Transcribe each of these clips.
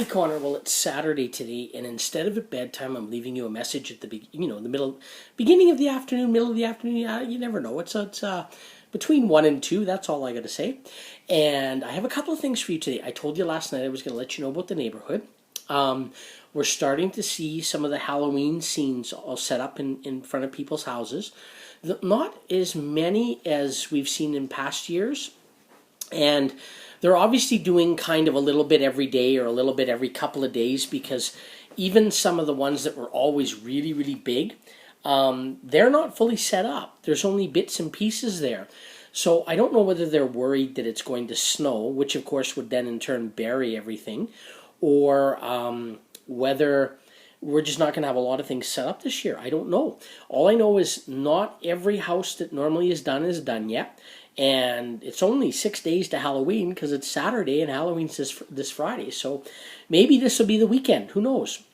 Hey Connor, well it's Saturday today, and instead of at bedtime, I'm leaving you a message at the the beginning of the afternoon, middle of the afternoon. You never know. It's between 1 and 2. That's all I got to say. And I have a couple of things for you today. I told you last night I was going to let you know about the neighborhood. Um, we're starting to see some of the Halloween scenes all set up in front of people's houses. Not as many as we've seen in past years, and they're obviously doing kind of a little bit every day or a little bit every couple of days, because even some of the ones that were always really, really big, they're not fully set up. There's only bits and pieces there. So I don't know whether they're worried that it's going to snow, which of course would then in turn bury everything, or whether we're just not going to have a lot of things set up this year. I don't know. All I know is not every house that normally is done yet. And it's only 6 days to Halloween because it's Saturday and Halloween's this Friday. So maybe this will be the weekend. Who knows?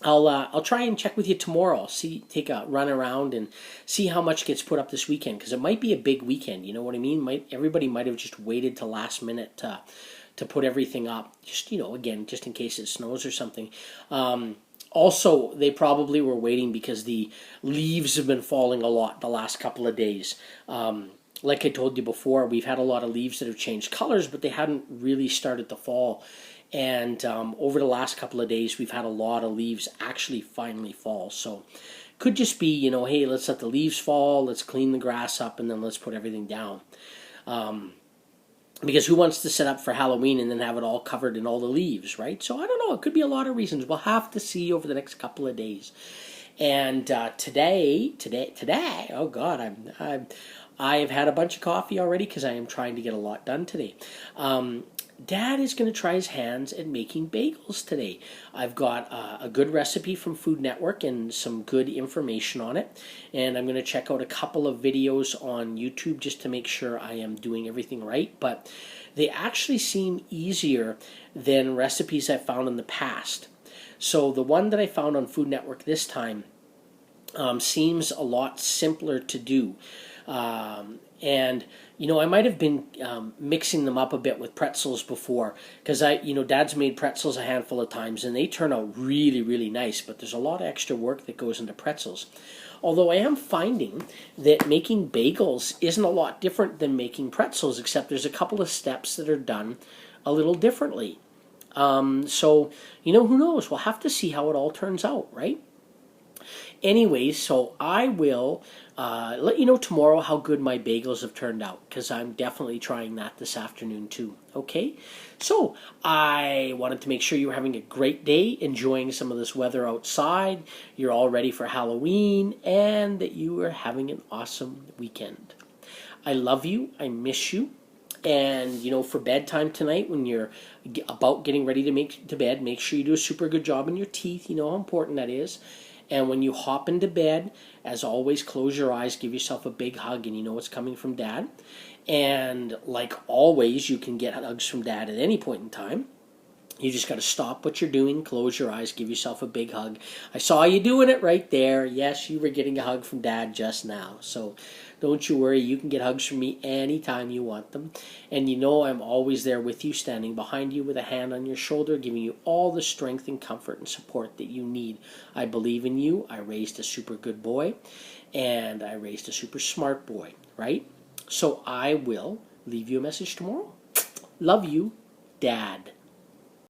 I'll try and check with you tomorrow. Take a run around and see how much gets put up this weekend, because it might be a big weekend. You know what I mean? Everybody might have just waited till last minute to put everything up. Just again, just in case it snows or something. Also, they probably were waiting because the leaves have been falling a lot the last couple of days. Like I told you before, we've had a lot of leaves that have changed colors, but they hadn't really started to fall. And over the last couple of days, we've had a lot of leaves actually finally fall. So could just be, hey, let's let the leaves fall, let's clean the grass up, and then let's put everything down. Because who wants to set up for Halloween and then have it all covered in all the leaves, right? So I don't know. It could be a lot of reasons. We'll have to see over the next couple of days. And today, oh God, I've had a bunch of coffee already because I am trying to get a lot done today. Dad is going to try his hands at making bagels today. I've got a good recipe from Food Network and some good information on it. And I'm going to check out a couple of videos on YouTube just to make sure I am doing everything right. But they actually seem easier than recipes I've found in the past. So the one that I found on Food Network this time seems a lot simpler to do. And I might have been mixing them up a bit with pretzels before, because Dad's made pretzels a handful of times and they turn out really, really nice, but there's a lot of extra work that goes into pretzels. Although I am finding that making bagels isn't a lot different than making pretzels, except there's a couple of steps that are done a little differently. So who knows? We'll have to see how it all turns out, right? Anyways, so I will let you know tomorrow how good my bagels have turned out, because I'm definitely trying that this afternoon too. Okay? So I wanted to make sure you were having a great day, enjoying some of this weather outside, you're all ready for Halloween, and that you are having an awesome weekend. I love you. I miss you. And for bedtime tonight, when you're about getting ready to make to bed, make sure you do a super good job on your teeth. You know how important that is. And when you hop into bed, as always, close your eyes, give yourself a big hug, and you know it's coming from Dad. And like always, you can get hugs from Dad at any point in time. You just got to stop what you're doing, close your eyes, give yourself a big hug. I saw you doing it right there. Yes, you were getting a hug from Dad just now. So don't you worry, you can get hugs from me anytime you want them. And I'm always there with you, standing behind you with a hand on your shoulder, giving you all the strength and comfort and support that you need. I believe in you. I raised a super good boy, and I raised a super smart boy, right? So I will leave you a message tomorrow. Love you, Dad.